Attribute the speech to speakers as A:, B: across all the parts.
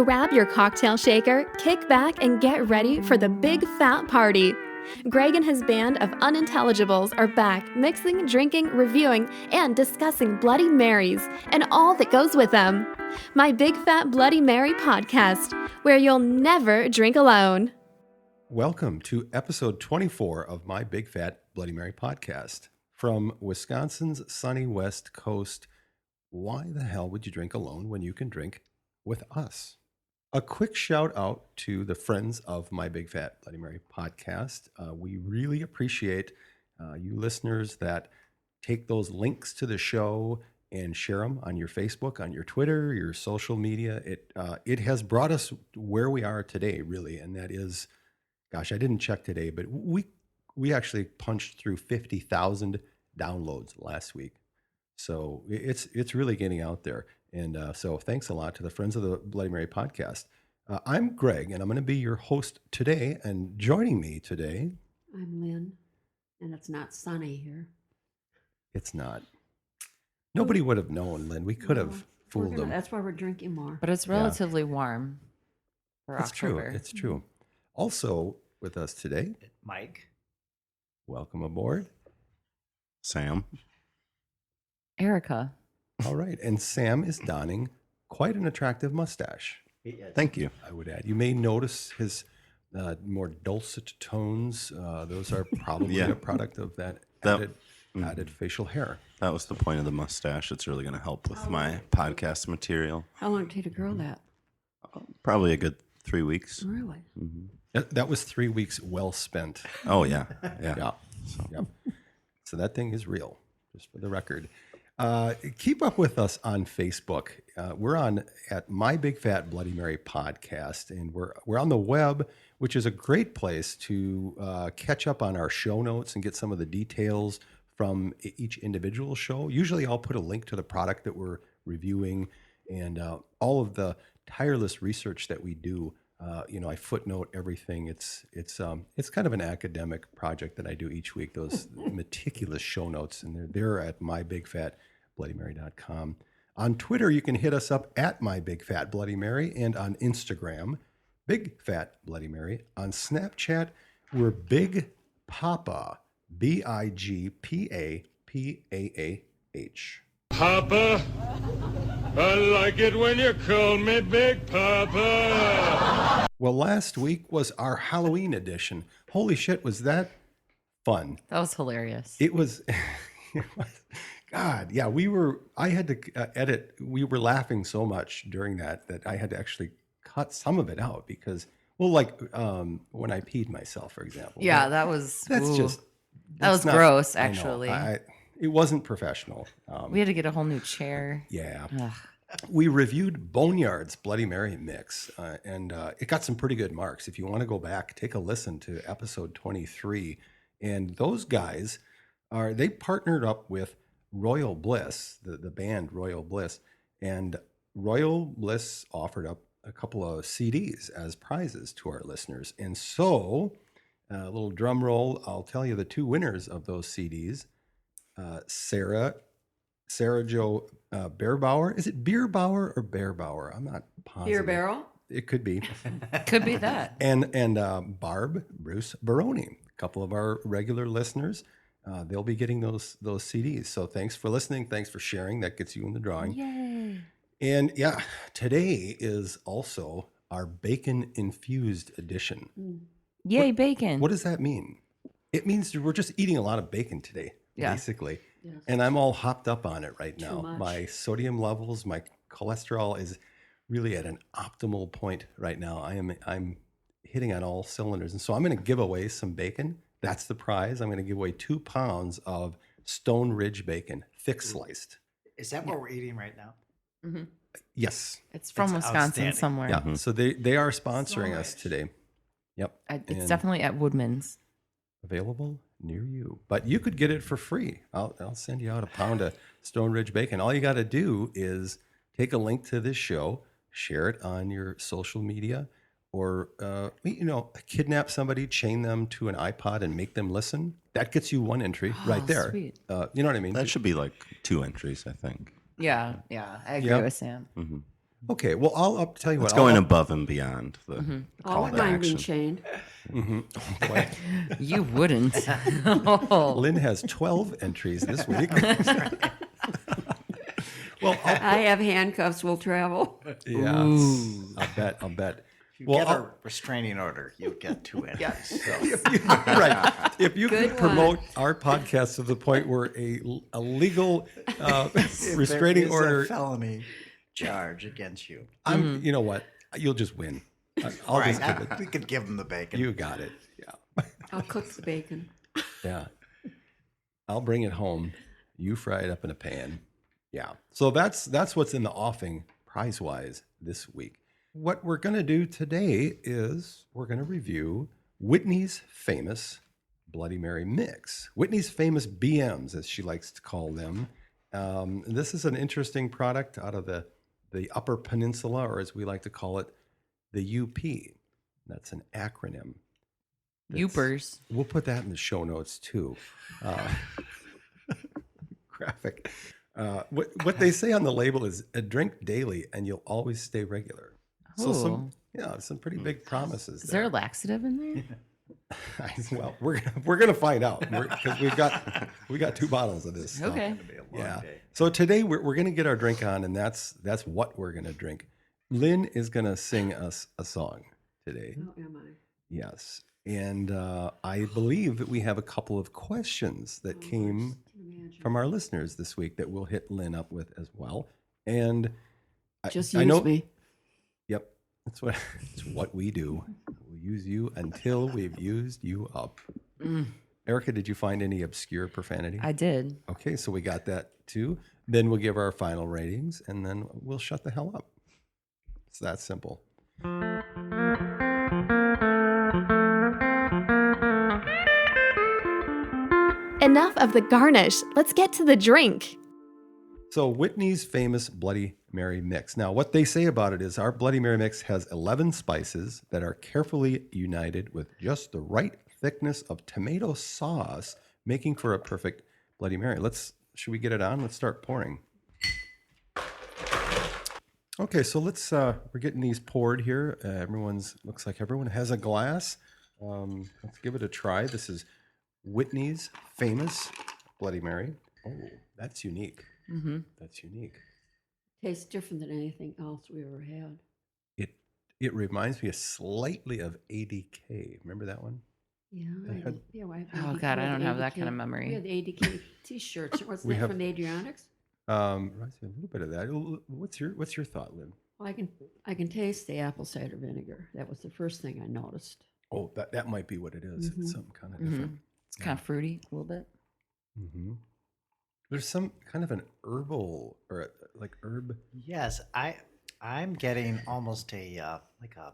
A: Grab your cocktail shaker, kick back, and get ready for the big fat party. Greg and his band of unintelligibles are back, mixing, drinking, reviewing, and discussing Bloody Marys and all that goes with them. My Big Fat Bloody Mary podcast, where you'll never drink alone.
B: Welcome to episode 24 of My Big Fat Bloody Mary podcast. From Wisconsin's sunny west coast, why the hell would you drink alone when you can drink with us? A quick shout out to the friends of My Big Fat Bloody Mary podcast. We really appreciate you listeners that take those links to the show and share them on your Facebook, on your Twitter, your social media. It has brought us where we are today, really, and that is, gosh, I didn't check today, but we actually punched through 50,000 downloads last week. So it's really getting out there. And so thanks a lot to the friends of the Bloody Mary podcast. I'm Greg, and I'm going to be your host today. And joining me today...
C: I'm Lynn, and it's not sunny here.
B: It's not. Nobody would have known, Lynn. We could have fooled them.
C: That's why we're drinking more.
D: But it's relatively warm for
B: It's true.
D: October.
B: It's true. Also with us today,
E: Mike.
B: welcome aboard.
F: Sam.
D: Erica.
B: All right. And Sam is donning quite an attractive mustache,
F: Thank you.
B: I would add. You may notice his more dulcet tones. Those are probably
F: Yeah.
B: a product of that added facial hair.
F: That was the point of the mustache. It's really going to help with my podcast material.
C: How long did it take to grow that?
F: Probably a good 3 weeks.
C: Really?
B: That was 3 weeks well spent.
F: Oh, yeah. Yeah.
B: Yeah. So that thing is real, just for the record. Keep up with us on Facebook. We're on at My Big Fat Bloody Mary podcast, and we're on the web, which is a great place to catch up on our show notes and get some of the details from each individual show. Usually I'll put a link to the product that we're reviewing and all of the tireless research that we do. I footnote everything. It's kind of an academic project that I do each week, those meticulous show notes, and they're there at mybigfatbloodymary.com. On Twitter, you can hit us up at mybigfatbloodymary, and on Instagram, Big Fat Bloody Mary. On Snapchat, we're Big Papa, BIGPAPAAH.
G: Papa, I like it when you call me Big Papa.
B: Well, last week was our Halloween edition. Holy shit, was that fun?
D: That was hilarious.
B: It was, God, yeah, I had to edit. We were laughing so much during that I had to actually cut some of it out because, well, like when I peed myself, for example.
D: Yeah, that was
B: That was not
D: gross,
B: I know.
D: actually.
B: It wasn't professional.
D: We had to get a whole new chair.
B: Yeah.
D: Ugh.
B: We reviewed Boneyard's Bloody Mary mix, and it got some pretty good marks. If you want to go back, take a listen to episode 23. And those guys they partnered up with Royal Bliss, the band Royal Bliss, and Royal Bliss offered up a couple of CDs as prizes to our listeners. And so, a little drum roll, I'll tell you the two winners of those CDs. Sarah Jo Beerbauer. Is it Beerbauer or Beerbauer? I'm not positive.
C: Beer barrel?
B: It could be.
D: Could be that.
B: And Bruce Baroni, a couple of our regular listeners. They'll be getting those CDs. So thanks for listening. Thanks for sharing. That gets you in the drawing.
D: Yay.
B: And yeah, today is also our bacon infused edition.
D: Yay, bacon.
B: What does that mean? It means we're just eating a lot of bacon today, basically.
C: Yes.
B: And I'm all hopped up on it right now.
C: much.
B: My sodium levels, my cholesterol is really at an optimal point right now. I'm hitting on all cylinders. And so I'm going to give away some bacon. That's the prize. I'm going to give away 2 pounds of Stone Ridge bacon, thick sliced.
E: Is that what we're eating right now?
B: Yes.
D: It's from
E: That's
D: Wisconsin
E: outstanding.
D: somewhere.
B: Yeah. So they are sponsoring us today. Yep.
D: It's
B: And
D: definitely at Woodman's.
B: available near you. But you could get it for free. I'll send you out a pound of Stone Ridge bacon. All you got to do is take a link to this show, share it on your social media, or kidnap somebody, chain them to an iPod, and make them listen. That gets you 1 entry right there.
D: Sweet.
B: You know what I mean?
F: That should be like 2 entries, I think.
D: Yeah, I agree with Sam.
B: Okay, well, I'll tell you
F: It's
B: what.
F: going
B: I'll,
F: above and beyond the
C: Oh,
F: call
C: I
F: to
C: mind being
F: action.
C: chained.
B: Boy,
D: You wouldn't. Oh.
B: Lynn has 12 entries this week. Well,
C: I have handcuffs will travel.
B: yeah, I'll bet.
E: If you
B: Well,
E: get
B: I'll-
E: a restraining order, you'll get 2 entries. So.
B: Right. If you
C: Good
B: could promote our podcast to the point where a legal
E: If
B: restraining
E: there is
B: order,
E: a felony charge against you.
B: you know what? You'll just win. I'll just give it.
E: We could give them the bacon.
B: You got it. Yeah.
C: I'll cook the bacon.
B: Yeah. I'll bring it home. You fry it up in a pan. Yeah. So that's what's in the offing prize wise this week. What we're going to do today is we're going to review Whitney's famous Bloody Mary mix. Whitney's famous BMs, as she likes to call them. This is an interesting product out of the Upper Peninsula, or as we like to call it, the UP. That's an acronym. That's-
D: Youpers.
B: We'll put that in the show notes too. Graphic. What they say on the label is a drink daily and you'll always stay regular. So
D: Ooh.
B: some pretty big promises.
D: Is there a laxative in there?
B: Well, we're gonna find out because we got 2 bottles of this stuff.
D: Okay.
E: It'll be a long
B: Yeah.
E: day.
B: So today we're gonna get our drink on, and that's what we're gonna drink. Lynn is gonna sing us a song today.
C: Oh, am I?
B: Yes. And I believe that we have a couple of questions that came from our listeners this week that we'll hit Lynn up with as well. And
C: Just
B: I
C: use
B: know,
C: me.
B: Yep, it's what we do. We'll use you until we've used you up. Erica, did you find any obscure profanity?
D: I did.
B: Okay, so we got that too. Then we'll give our final ratings, and then we'll shut the hell up. It's that simple.
A: Enough of the garnish. Let's get to the drink.
B: So Whitney's famous Bloody Mary mix. Now, what they say about it is our Bloody Mary mix has 11 spices that are carefully united with just the right thickness of tomato sauce, making for a perfect Bloody Mary. Should we get it on? Let's start pouring. Okay, so we're getting these poured here. Looks like everyone has a glass. Let's give it a try. This is Whitney's famous Bloody Mary. Oh, that's unique.
D: Mm-hmm.
B: That's unique.
C: Tastes different than anything else we ever had.
B: It reminds me slightly of ADK. Remember that one?
C: Yeah.
B: had-
D: Oh, God, I don't have that kind of memory.
C: We had ADK T-shirts. Wasn't
B: We
C: that
B: have-
C: from Adriatics?
B: Reminds me a little bit of that. What's your thought, Lynn?
C: Well, I can taste the apple cider vinegar. That was the first thing I noticed.
B: Oh, that might be what it is. It's something kind of
D: Mm-hmm.
B: different.
D: It's kind of fruity a little bit.
B: Mm-hmm. There's some kind of an herbal or like herb.
E: Yes, I'm getting almost a like a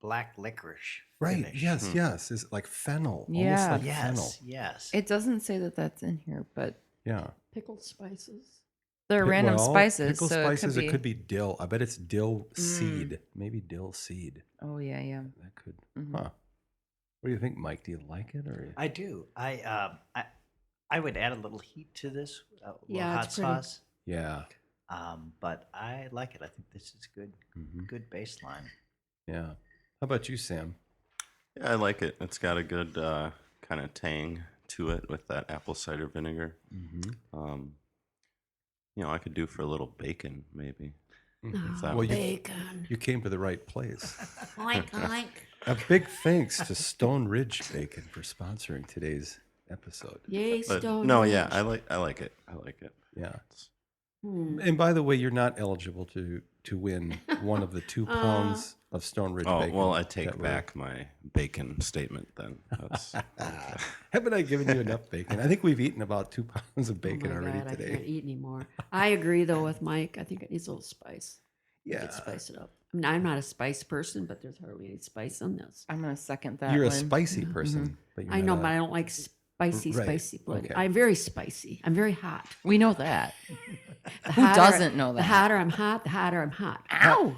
E: black licorice.
B: Right.
E: finish.
B: Yes. Yes. Is like fennel.
D: Yeah.
B: Almost like fennel.
E: Yes. Yes.
D: It doesn't say that that's in here, but
B: Yeah.
C: Pickled spices.
D: they're random
B: Well,
D: spices.
B: Pickled
D: so
B: spices.
D: It could be.
B: dill. I bet it's dill seed. Maybe dill seed.
D: Oh, yeah, yeah.
B: That could.
D: Mhm.
B: Huh. What do you think, Mike? Do you like it or?
E: I do. I would add a little heat to this. A little
C: Yeah,
E: hot
C: it's pretty.
E: sauce.
B: Yeah.
E: But I like it. I think this is good.
B: Mhm.
E: Good baseline.
B: Yeah. How about you, Sam?
F: Yeah, I like it. It's got a good kind of tang to it with that apple cider vinegar.
B: Mm-hmm.
F: I could do for a little bacon, maybe.
C: Oh,
F: that
B: Well, you-
C: bacon.
B: You came to the right place.
C: Oink, oink.
B: A big thanks to Stone Ridge Bacon for sponsoring today's episode.
C: Yay,
F: But
C: Stone
F: no,
C: Ridge.
F: yeah, I like it. I like it.
B: Yeah.
C: Hmm.
B: And by the way, you're not eligible to win one of the 2 pounds of Stone Ridge
F: Oh
B: bacon.
F: well, I take
B: that were-
F: back my bacon statement then. That's
B: Haven't I given you enough bacon? I think we've eaten about 2 pounds of bacon
C: Oh my
B: already
C: God, I can't
B: today.
C: eat anymore. I agree though with Mike. I think it needs a little spice.
B: Yeah.
C: Could spice it up. I mean, I'm not a spice person, but there's hardly any spice in this.
D: I'm going to second that.
B: You're a
D: Lynn.
B: spicy person. But you're
C: I know,
B: not
C: but I don't like spicy,
B: Right,
C: spicy blood.
B: okay.
C: I'm very spicy. I'm very hot.
D: We know that.
C: The
D: Who
C: hotter-
D: doesn't know
C: The
D: that?
C: hotter I'm hot, the hotter I'm hot.
D: Ow!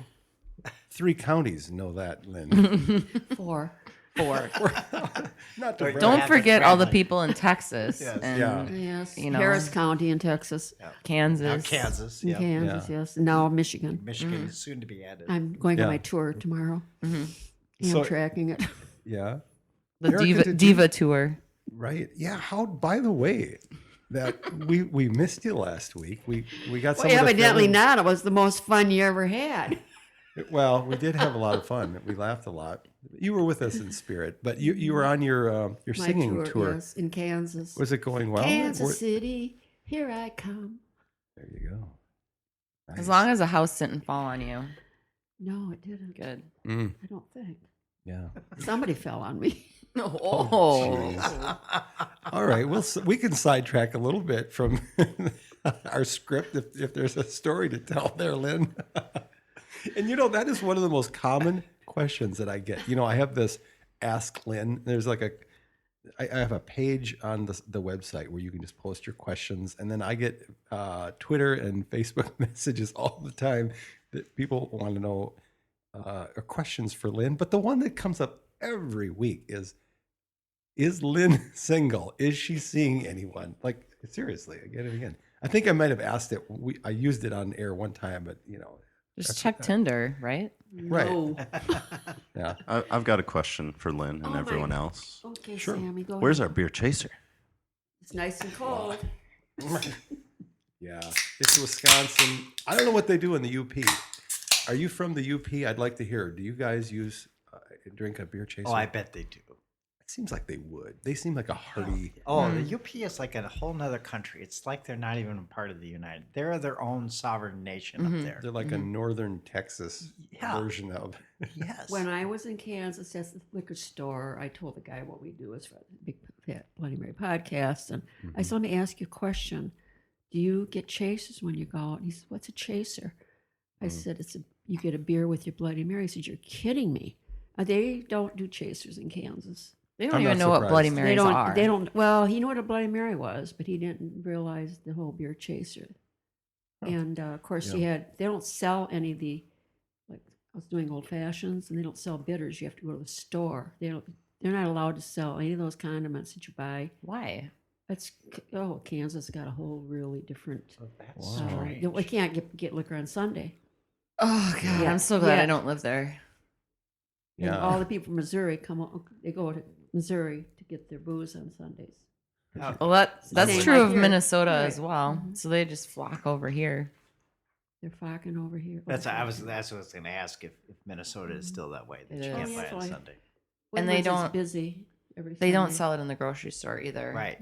B: 3 counties know that, Lynn.
C: 4.
D: 4.
B: Not to
E: Don't
B: brag.
D: Don't
E: have to
D: forget all the
E: brag.
D: people in Texas
E: Yes.
D: and
B: Yeah.
C: Yes,
D: You know.
C: Harris County in Texas,
D: Kansas.
E: Kansas.
C: in
E: Yeah.
C: Kansas, yes. Now Michigan.
E: Michigan is soon to be added.
C: I'm going
B: Yeah.
C: on my tour tomorrow.
B: So-
C: Tracking it.
B: Yeah.
D: The
B: Erica,
D: Diva,
B: did you-
D: Diva Tour.
B: Right. Yeah. How? By the way, that we missed you last week. We got some.
C: Well,
B: of the
C: evidently
B: filming-
C: not. It was the most fun you ever had.
B: Well, we did have a lot of fun. We laughed a lot. You were with us in spirit, but you were on your
C: My
B: singing tour.
C: yes, in Kansas.
B: Was it going well?
C: Kansas
B: Were-
C: City, here I come.
B: There you go.
D: As
B: Nice.
D: long as a house didn't fall on you.
C: No, it didn't.
D: Good.
B: Mm,
C: I don't think.
B: yeah.
C: Somebody fell on me.
D: Oh.
B: jeez. All right. We can sidetrack a little bit from our script if there's a story to tell there, Lynn. And that is one of the most common questions that I get. I have this Ask Lynn. There's like I have a page on the website where you can just post your questions, and then I get Twitter and Facebook messages all the time that people want to know questions for Lynn. But the one that comes up every week is Lynn single? Is she seeing anyone? Like, seriously, again and again. I think I might have asked it. I used it on air one time, but
D: Just check Tinder, right?
B: Right.
C: No.
B: yeah.
F: I've got a question for Lynn and
C: Oh, my-
F: everyone else.
C: Okay,
B: Sure.
C: Sammy, go
F: Where's our
C: ahead.
F: beer chaser?
C: It's nice and cold.
B: Yeah, it's Wisconsin. I don't know what they do in the UP. Are you from the UP? I'd like to hear. Do you guys drink a beer chaser?
E: Oh, I bet they do.
B: It seems like they would. They seem like a hearty.
E: Oh, the UP is like a whole nother country. It's like they're not even a part of the United. They're their own sovereign nation up there.
B: They're like a northern Texas
E: Yeah.
B: version of.
E: Yes.
C: When I was in Kansas at the liquor store, I told the guy what we do is for the Big Fat Bloody Mary podcast. And I said, let me ask you a question. Do you get chasers when you go out? And he said, what's a chaser? I said, you get a beer with your Bloody Mary. He said, you're kidding me. They don't do chasers in Kansas.
D: They don't
B: I'm
D: even
B: not
D: know what Bloody
B: surprised.
D: Marys are.
C: They don't. Well, he knew what a Bloody Mary was, but he didn't realize the whole beer chaser. And of course,
B: Yeah.
C: they don't sell any of the, like I was doing old fashions, and they don't sell bitters. You have to go to the store. They're not allowed to sell any of those condiments that you buy.
D: Why?
C: Kansas got a whole really different.
E: Oh, that's
B: Wow.
E: strange.
C: We can't get liquor on Sunday.
D: Oh, God.
C: Yeah.
D: I'm so glad
C: Yeah.
D: I don't live there.
C: And
B: Yeah.
C: all the people from Missouri they go to Missouri to get their booze on Sundays.
E: Oh,
D: Well, that's
C: Same
D: true
C: like
D: of
C: here.
D: Minnesota
C: Right.
D: as well.
C: Mhm.
D: So they just flock over here.
C: They're flocking over here.
E: that's what I was going to ask if Minnesota is still that way that
D: It
E: you
D: is.
E: can't
C: Oh,
E: buy
C: that's
E: on
C: why.
E: Sunday.
D: And they
C: Woodlands is
D: don't-
C: busy every
D: They don't
C: Sunday.
D: sell it in the grocery store either.
E: Right.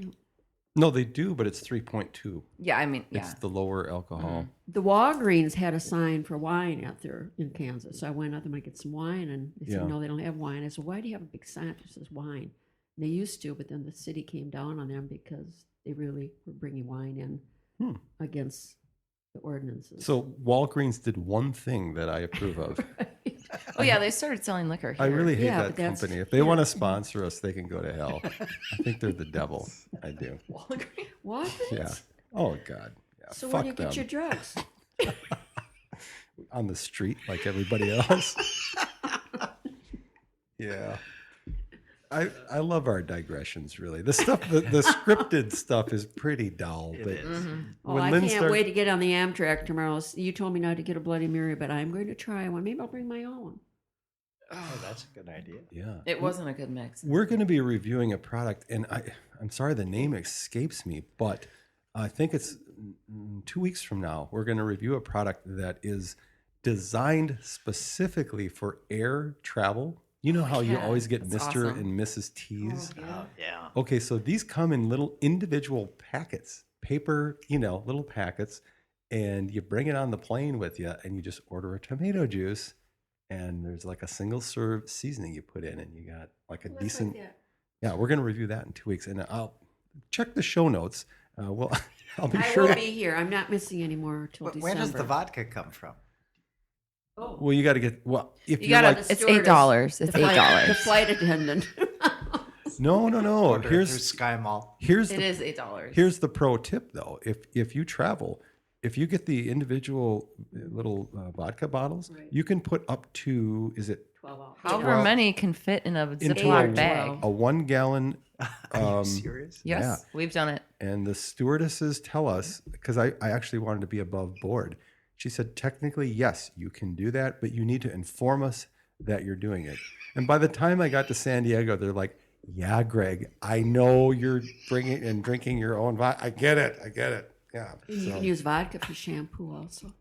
B: No, they do, but it's 3.2.
D: Yeah, I mean,
B: It's
D: yeah.
B: the lower alcohol.
C: The Walgreens had a sign for wine out there in Kansas. So I went out there to get some wine, and they said,
B: Yeah.
C: no, they don't have wine. I said, why do you have a big sign that says wine? And they used to, but then the city came down on them because they really were bringing wine in against the ordinances.
B: So Walgreens did one thing that I approve of.
D: Oh, yeah, they started selling liquor here.
B: I really hate
C: Yeah,
B: that
C: but that's-
B: company. If they want to sponsor us, they can go to hell. I think they're the devil. I do.
C: Walgreens?
B: Yeah. Oh God. Yeah.
C: So
B: Fuck
C: where do you
B: them.
C: get your drugs?
B: On the street like everybody else. Yeah. I love our digressions. Really, the stuff, the scripted stuff is pretty dull.
E: It
B: But
E: is.
C: Oh,
B: when
C: I
B: Lynn
C: can't
B: start-
C: wait to get on the Amtrak tomorrow. You told me not to get a Bloody Mary, but I'm going to try one. Maybe I'll bring my own.
E: Oh, that's a good idea.
B: Yeah.
D: It wasn't a good mix.
B: We're going to be reviewing a product, and I'm sorry the name escapes me, but I think it's 2 weeks from now. We're going to review a product that is designed specifically for air travel. You know how you
D: yeah,
B: always get
D: that's
B: Mr.
D: awesome.
B: and Mrs. T's?
E: Oh, yeah.
B: Okay, so these come in little individual packets, paper, little packets, and you bring it on the plane with you, and you just order a tomato juice, and there's like a single serve seasoning you put in, and you got like a decent. Yeah, we're going to review that in 2 weeks, and I'll check the show notes. Well, I'll be
C: I
B: sure
C: will
B: to.
C: be here. I'm not missing any more till December.
E: Where does the vodka come from?
C: Oh,
B: Well, you got to get if
D: You
B: you're
D: gotta.
B: like
D: It's
C: stewardess.
D: $8. It's
C: the
D: $8.
C: flight attendant.
B: no.
E: Order it through
B: Here's
E: Sky Mall.
B: here's
D: It
B: the
D: is $8.
B: Here's the pro tip, though. If you travel, if you get the individual little vodka bottles,
C: Right.
B: you can put up to, is it
C: 12 ounce.
D: However many can fit in a
B: Into
D: Ziploc bag.
B: a 1 gallon.
E: Are you serious?
D: Yes,
B: Yeah.
D: we've done it.
B: And the stewardesses tell us, because I actually wanted to be above board. She said, technically, yes, you can do that, but you need to inform us that you're doing it. And by the time I got to San Diego, they're like, yeah, Greg, I know you're bringing and drinking your own vodka. I get it. Yeah.
C: And you
B: So-
C: can use vodka for shampoo also.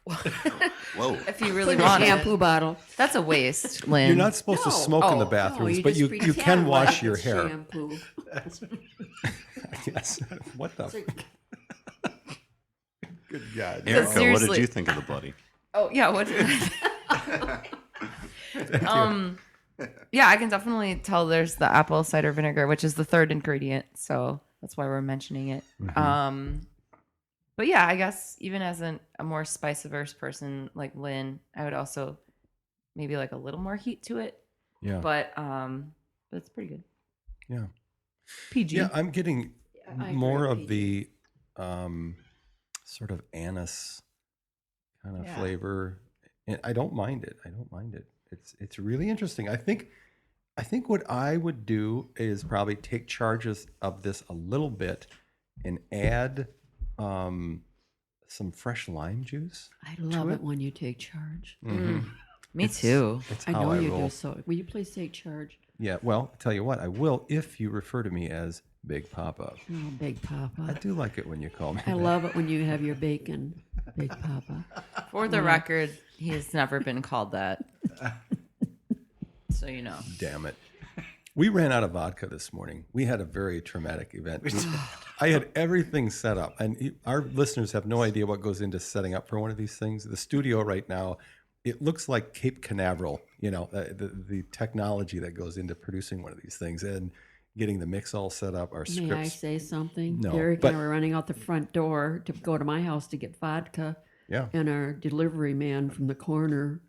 F: Whoa.
D: If you
C: Put
D: really
C: in a
D: want it.
C: shampoo bottle.
D: That's a waste, Lynn.
B: You're not supposed to
C: No.
B: smoke in the
D: Oh.
B: bathrooms,
C: No,
B: but
C: just
B: you
C: pretend
B: can wash
C: like
B: your
C: it's
B: hair.
C: Shampoo.
B: Yes. What the?
C: It's like,
B: Good God.
F: Erica, what did
D: seriously-
F: you think of the bloody?
D: Oh yeah, what? Yeah, I can definitely tell there's the apple cider vinegar, which is the third ingredient, so that's why we're mentioning it. But yeah, I guess even as a more spice averse person like Lynn, I would also maybe like a little more heat to it.
B: Yeah.
D: But it's pretty good.
B: Yeah.
D: PG.
B: Yeah, I'm getting
C: I
B: more
C: agree.
B: of the sort of anise kind of
E: Yeah.
B: flavor. And I don't mind it. It's really interesting. I think what I would do is probably take charges of this a little bit and add some fresh lime juice.
C: I love it when you take charge.
D: Me too.
B: It's
C: I
B: how
C: know
B: I
C: you
B: roll.
C: do. So, will you please take charge?
B: Yeah, well, I tell you what, I will if you refer to me as Big Papa.
C: Oh, Big
B: I
C: Papa.
B: do like it when you call me.
C: I
B: that.
C: love it when you have your bacon, Big Papa.
D: For the record, he has never been called that. So you know.
B: Damn it. We ran out of vodka this morning. We had a very traumatic event. I had everything set up, and our listeners have no idea what goes into setting up for one of these things. The studio right now, it looks like Cape Canaveral, the technology that goes into producing one of these things and getting the mix all set up, our
C: May I
B: scripts.
C: say something?
B: No,
C: Derek
B: but-
C: and I were running out the front door to go to my house to get vodka,
B: Yeah.
C: and our delivery man from the corner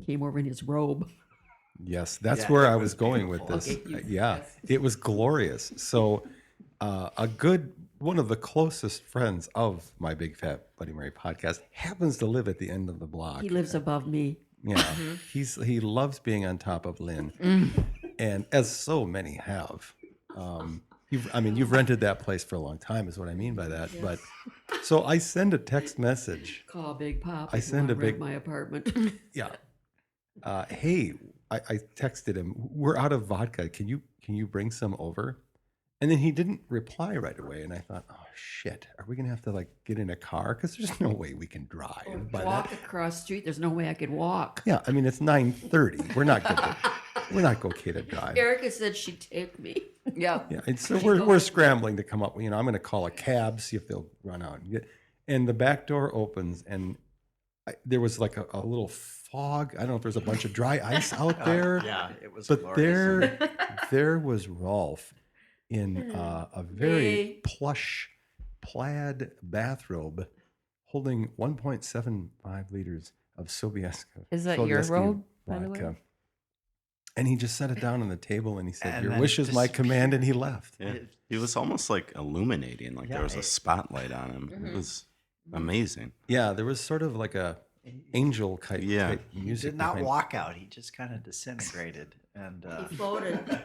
C: came over in his robe.
B: Yes, that's
E: Yeah,
B: where
E: it
B: I
E: was
B: was going with this.
E: beautiful.
B: Yeah, it was glorious. So, one of the closest friends of my Big Fat Bloody Mary podcast happens to live at the end of the block.
C: He lives above me.
B: Yeah, he loves being on top of Lynn, and as so many have. You've rented that place for a long time, is what I mean by that. But so I send a text message.
C: Call Big Papa.
B: I
C: if you
B: send
C: wanna
B: a big-
C: rent my apartment.
B: Yeah. Hey, I texted him. We're out of vodka. Can you bring some over? And then he didn't reply right away. And I thought, oh shit, are we gonna have to get in a car? Because there's no way we can drive. by
C: Walk
B: that.
C: across the street. There's no way I could walk.
B: Yeah, I mean it's 9:30. We're not okay to drive.
C: Erica said she'd take me.
D: Yeah.
B: Yeah, and so we're scrambling to come up. I'm going to call a cab, see if they'll run out. And the back door opens, and there was like a little fog. I don't know if there's a bunch of dry ice out there.
E: Yeah, it was
B: But
E: glorious.
B: there was Rolf in a very
C: Hey.
B: plush plaid bathrobe, holding 1.75 liters of Sobieski.
D: Is that your
B: Sobieski
D: robe, by the way?
B: vodka. And he just set it down on the table and he said,
E: And
B: "Your
E: then
B: wish is my
E: disappeared.
B: command," and he left.
F: Yeah. He was almost like illuminating, like there was
E: Yeah,
F: a spotlight on him. It was amazing.
B: Yeah, there was sort of like a angel type
F: Yeah.
E: He
B: music.
E: did not
B: behind-
E: walk out. He just kind of disintegrated, and
C: He floated.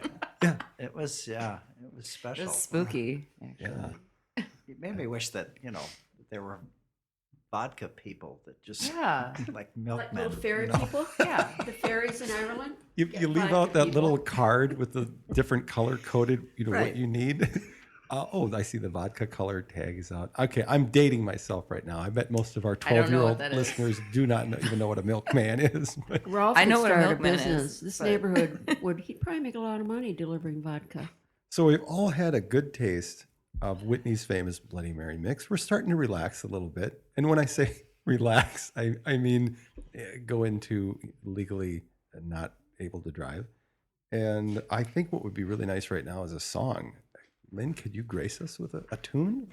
E: it was special.
D: It was spooky. Actually.
B: Yeah.
E: It made me wish that that there were vodka people that just
D: Yeah.
E: like
C: Like
E: milkmen.
C: little fairy
E: you know?
C: people.
D: Yeah.
C: The fairies in Ireland.
B: You leave
C: vodka
B: out that
C: people.
B: little card with the different color coded, what
C: Right.
B: you need. I see the vodka color tag is out. Okay, I'm dating myself right now. I bet most of our
D: I don't know
B: 12-year-old
D: what that is.
B: listeners do not even know what a milkman is. But
C: Ralph
D: I know
C: could
D: what a
C: start
D: milkman is,
C: business. This
D: but-
C: neighborhood he'd probably make a lot of money delivering vodka.
B: so we've all had a good taste of Whitney's famous Bloody Mary mix. We're starting to relax a little bit. And when I say relax, I mean go into legally not able to drive. And I think what would be really nice right now is a song. Lynn, could you grace us with a tune?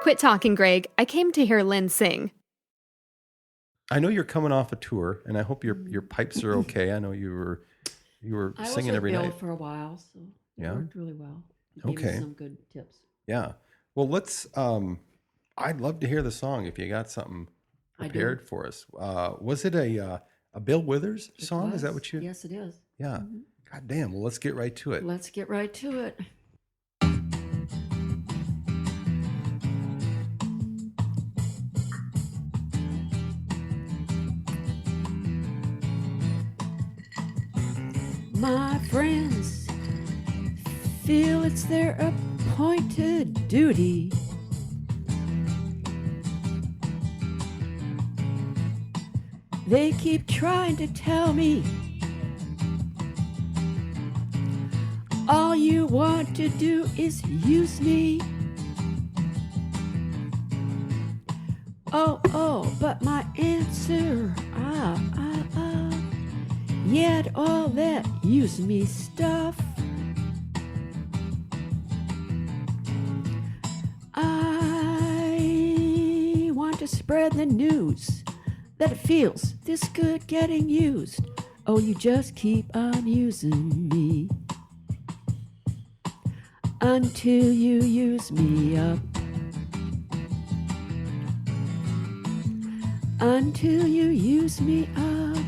A: Quit talking, Greg. I came to hear Lynn sing.
B: I know you're coming off a tour, and I hope your pipes are okay. I know you were
C: I was
B: singing
C: with
B: every
C: Bill
B: night.
C: for a while, so it
B: Yeah?
C: worked really well. He gave me
B: Okay.
C: some good tips.
B: Yeah. Well, let's. I'd love to hear the song if you got something
C: I do.
B: prepared for us. Was it a Bill Withers
C: It
B: song? Is that
C: was.
B: what you?
C: Yes, it is.
B: Yeah. God damn. Well, let's get right to it.
C: Let's get right to it. My friends feel it's their appointed duty they keep trying to tell me all you want to do is use me. Oh, but my answer, yet all that use me stuff. I want to spread the news that it feels this good getting used. Oh, you just keep on using me until you use me up. Until you use me up.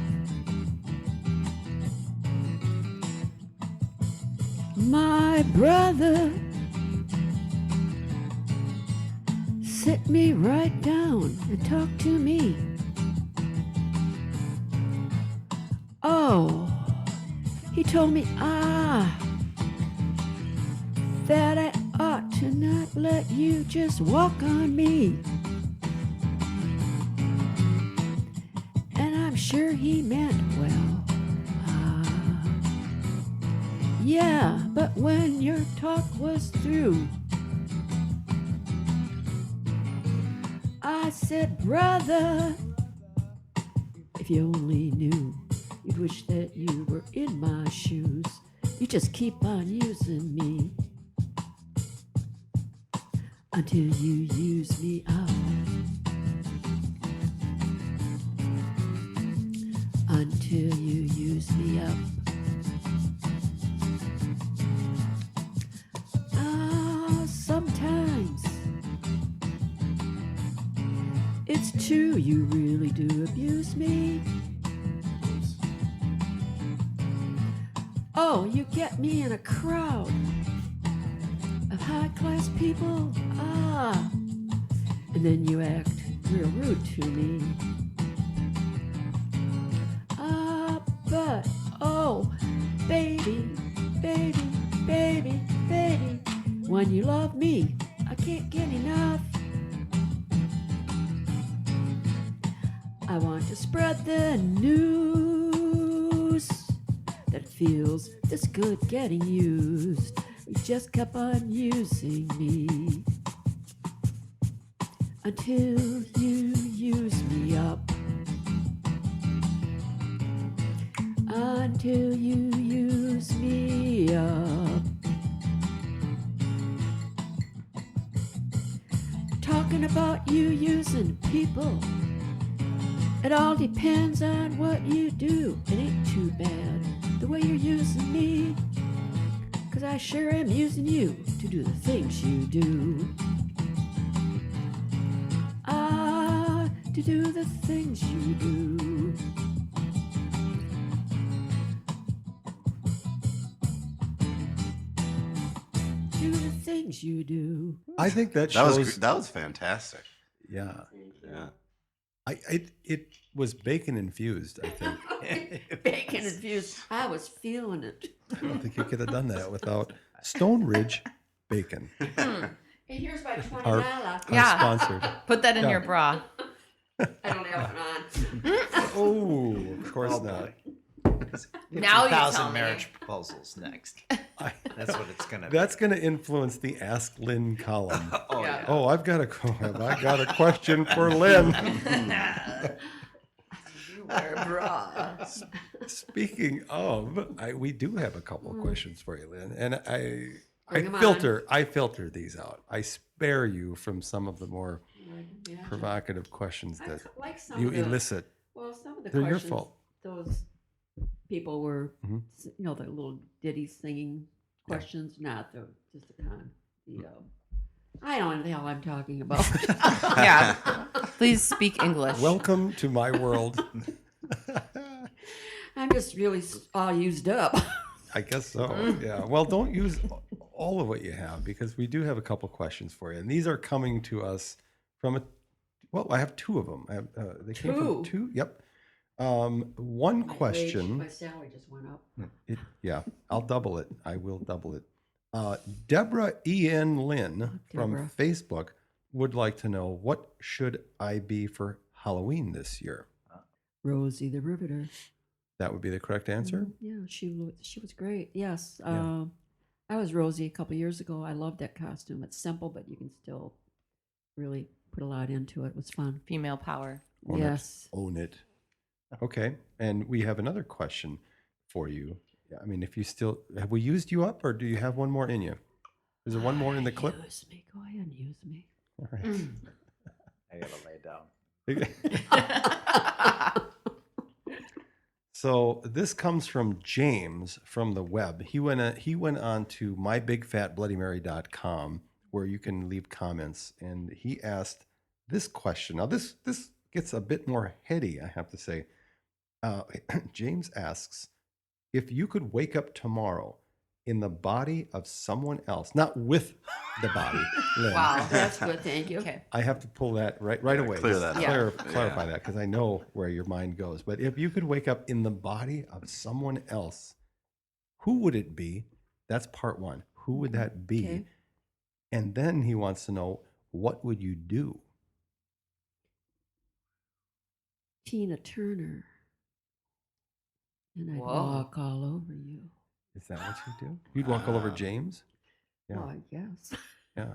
C: My brother, sit me right down and talk to me. Oh, he told me, that I ought to not let you just walk on me. And I'm sure he meant well. Yeah, but when your talk was through, I said, brother, if you only knew, you'd wish that you were in my shoes. You just keep on using me until you use me up. Until you use me up. Sometimes it's true you really do abuse me. Oh, you get me in a crowd of high-class people, and then you act real rude to me. But, oh, baby, baby, baby, baby, when you love me, I can't get enough. I want to spread the news that it feels this good getting used. You just kept on using me until you use me up. Until you use me up. Talking about you using people, it all depends on what you do. It ain't too bad the way you're using me, 'cause I sure am using you to do the things you do. To do the things you do. Do the things you do.
B: I think that
F: That
B: shows.
F: was that was fantastic.
B: Yeah.
F: Yeah.
B: It was bacon infused, I think.
C: Bacon infused. I was feeling it.
B: I don't think you could have done that without Stone Ridge Bacon,
C: And here's my $20.
B: our
D: Yeah.
B: sponsor.
D: Put that in
B: Yeah.
D: your bra.
C: I don't have it on.
B: Oh, of course not.
D: Now you
E: 1,000
D: tell me.
E: marriage proposals next. That's what it's gonna be.
B: That's going to influence the Ask Lynn column.
E: Oh
D: Yeah.
E: yeah.
B: Oh, I got a question for Lynn.
C: You wear a bra.
B: Speaking of, we do have a couple of questions for you, Lynn, and
C: Bring 'em on.
B: I filter these out. I spare you from some of the more
C: Yeah.
B: provocative questions
C: I
B: that
C: like some
B: you
C: of the,
B: elicit.
C: well, some of the
B: They're your
C: questions,
B: fault.
C: those people were,
B: Mhm.
C: the little ditty singing questions, not just the kind. I don't know what the hell I'm talking about.
D: Yeah. Please speak English.
B: Welcome to my world.
C: I'm just really all used up.
B: I guess so. Yeah. Well, don't use all of what you have because we do have a couple questions for you, and these are coming to us from well, I have two of them. They came from two. Yep. One question.
C: My salary just went up.
B: Yeah, I'll double it. I will double it. Deborah E.N. Lynn from
C: Deborah.
B: Facebook would like to know, what should I be for Halloween this year?
C: Rosie the Riveter.
B: That would be the correct answer?
C: Yeah, she was great. Yes.
B: Yeah.
C: I was Rosie a couple years ago. I loved that costume. It's simple, but you can still really put a lot into it. It was fun.
D: Female power.
B: Own
C: Yes.
B: It. Own it. Okay. And we have another question for you. Yeah, I mean, if you still, have we used you up or do you have one more in you? Is there one more in the clip?
C: Use me. Go ahead and use me.
B: All right.
E: I gotta lay down.
B: So this comes from James from the web. He went on to mybigfatbloodymary.com where you can leave comments, and he asked this question. Now this gets a bit more heady, I have to say. James asks, if you could wake up tomorrow in the body of someone else, not with the body. Lynn,
D: Wow.
C: That's good. Thank you.
D: Okay.
B: I have to pull that right away.
F: clear
B: Just
F: that
D: up.
B: clarify that because I know where your mind goes. But if you could wake up in the body of someone else, who would it be? That's part one. Who would that be?
C: Okay.
B: And then he wants to know, what would you do?
C: Tina Turner. And I'd
D: Whoa.
C: walk all over you.
B: Is that what you do? You'd walk all over James? Yeah.
C: Oh, I guess.
B: Yeah.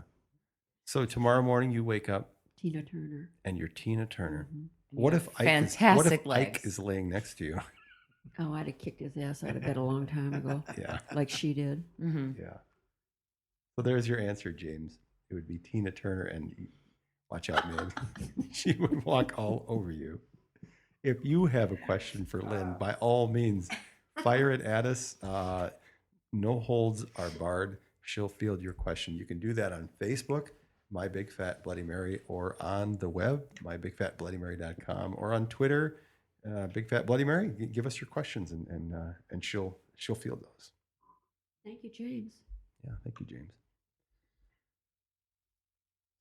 B: So tomorrow morning you wake up
C: Tina Turner.
B: and you're Tina Turner.
C: Mhm.
B: What if Ike
D: fantastic
B: Ike
D: legs.
B: is laying next to you?
C: Oh, I'd have kicked his ass out of bed a long time ago,
B: Yeah.
C: like she did.
D: Mm-hmm.
B: Yeah. So there's your answer, James. It would be Tina Turner, and watch out, man. She would walk all over you. If you have a question for Lynn, by all means, fire it at us. No holds are barred. She'll field your question. You can do that on Facebook, My Big Fat Bloody Mary, or on the web, mybigfatbloodymary.com, or on Twitter, Big Fat Bloody Mary. Give us your questions, and she'll field those.
C: Thank you, James.
B: Yeah, thank you, James.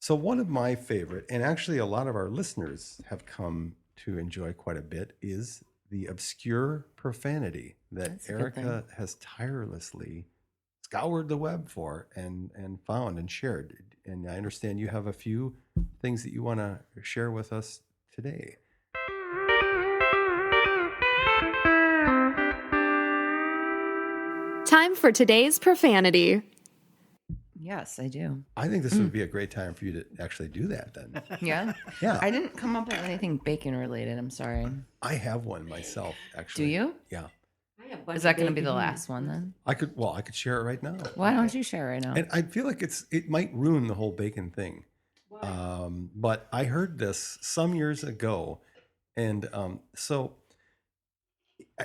B: So one of my favorite, and actually a lot of our listeners have come to enjoy quite a bit, is the obscure profanity that
D: That's a good
B: Erica has tirelessly scoured the web for and found and shared. And I understand you have a few things that you want to share with us today.
A: Time for today's profanity.
D: Yes, I do.
B: I think this would be a great time for you to actually do that then.
D: Yeah.
B: Yeah.
D: I didn't come up with anything bacon related. I'm sorry.
B: I have one myself,
D: Do
B: actually.
D: you?
B: Yeah.
C: I have a bunch
D: Is that
C: of
D: going to be
C: bacon
D: the
C: here.
D: last one then?
B: I could share it right now.
D: Why don't you share right now?
B: And I feel like it might ruin the whole bacon thing. But I heard this some years ago, and so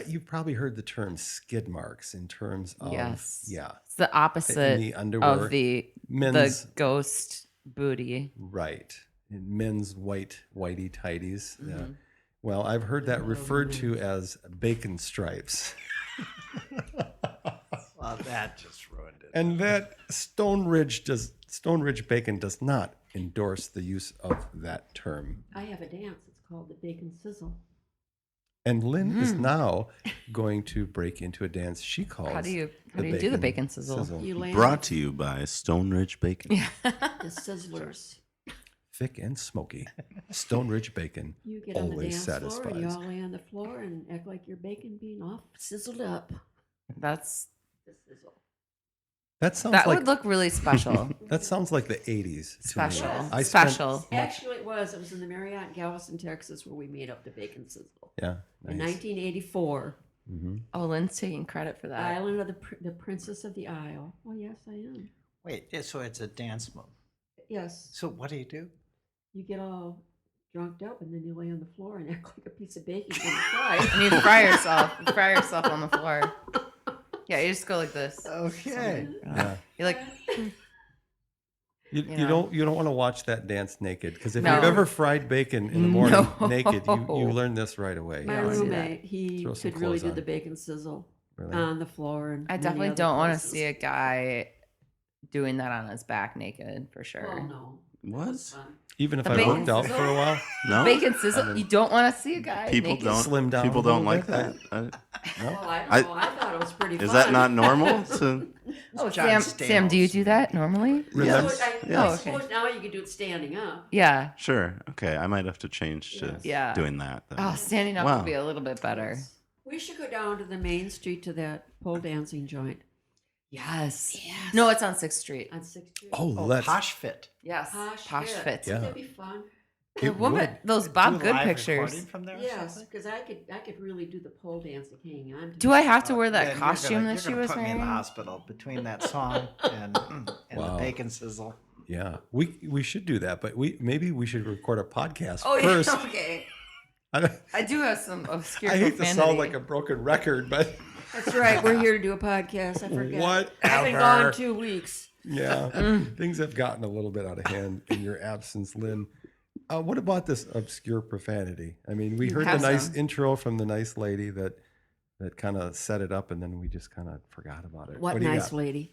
B: you've probably heard the term skid marks in terms of
D: Yes.
B: yeah,
D: It's the
B: in
D: opposite
B: the underwear,
D: of the
B: men's
D: ghost booty.
B: right, in men's whitey tighties. Yeah.
D: Mm-hmm.
B: Well, I've heard that referred to as bacon stripes.
E: Well, that just ruined it.
B: And that Stone Ridge Bacon does not endorse the use of that term.
C: I have a dance. It's called the Bacon Sizzle.
B: And Lynn is now going to break into a dance she calls.
D: How do you do the bacon sizzle?
C: You land
F: Brought to you by Stone Ridge Bacon.
C: the sizzlers.
B: Thick and smoky. Stone Ridge Bacon
C: You get on the
B: always
C: dance floor and you
B: satisfies.
C: all lay on the floor and act like your bacon being all sizzled up.
D: That's
C: The sizzle.
B: That sounds
D: that
B: like
D: would look really special.
B: that sounds like the 80s. to me.
D: Special.
B: I spent-
D: Special.
C: Actually, it was. It was in the Marriott in Galveston, Texas, where we made up the Bacon Sizzle.
B: Yeah.
C: In
B: Nice.
C: 1984,
D: Oh, Lynn's taking credit for that.
C: Island of the Princess of the Isle. Oh, yes, I am.
E: Wait, so it's a dance move.
C: Yes.
E: So what do you do?
C: You get all drunked up and then you lay on the floor and act like a piece of bacon getting fried.
D: And you fry yourself. You fry yourself on the floor. Yeah, you just go like this.
E: Okay.
B: Yeah.
D: You're like,
B: You don't want to watch that dance naked, because if
D: No.
B: you've ever fried bacon in the morning
D: No.
B: naked, you learn this right away.
C: My
D: don't see that.
C: roommate, he
B: Throw some
C: could really
B: clothes
C: do
B: on.
C: the bacon sizzle
B: Really?
C: on the floor. And
D: I
C: many
D: definitely
C: other
D: don't want to
C: places.
D: see a guy doing that on his back naked for sure.
C: Oh, no.
F: What?
C: That's fun.
B: Even if
D: The
B: I
D: bacon
B: worked out
D: sizzle?
B: for a while,
F: No.
D: Bacon sizzle. You don't want to see a guy
F: People
D: naked.
F: don't.
B: Slim down
F: People
B: a
F: don't
B: little
F: like
B: bit.
F: that.
C: Well, I
F: I-
C: don't know. I thought it was pretty fun.
F: Is that not normal? To,
D: Oh,
E: John
D: Sam, do you
E: Stamos.
D: do that normally?
B: Remember-
C: I
D: Oh,
C: suppose
D: okay.
C: now you can do it standing up.
D: Yeah.
F: sure. Okay. I might have to change to
D: Yeah.
F: doing that. then.
D: Oh, standing up
F: Wow.
D: would be a little bit better.
C: We should go down to the main street to that pole dancing joint
D: Yes. No, it's on 6th Street.
C: on 6th Street.
B: oh,
E: Oh,
B: let's.
E: Posh Fit.
D: Yes. Posh Fit.
B: Yeah.
C: That'd be fun.
D: The
B: It
D: woman,
B: would.
D: those Bob
E: Do
D: Good
E: live
D: pictures.
E: recording from there or
C: Yes,
E: something?
C: because I could really do the pole dancing hanging on. To
D: Do
C: it.
D: I have to wear
E: Yeah,
D: that
E: you're
D: costume
E: gonna-
D: that she
E: you're gonna
D: was
E: put me in the
D: wearing?
E: hospital between that song and
B: Wow.
E: the bacon sizzle.
B: Yeah, we should do that, but maybe we should record a podcast
D: Oh,
B: first.
D: yeah. Okay. I do have some obscure
B: I hate to
D: profanity.
B: sound like a broken record, but
C: That's right. We're here to do a podcast. I forgot.
B: Whatever.
C: I've been gone 2 weeks.
B: yeah, things have gotten a little bit out of hand in your absence, Lynn. What about this obscure profanity? I mean, we heard the
D: have
B: nice
D: some.
B: intro from the nice lady that kind of set it up, and then we just kind of forgot about it.
C: What
B: do you
C: nice
B: got?
C: lady.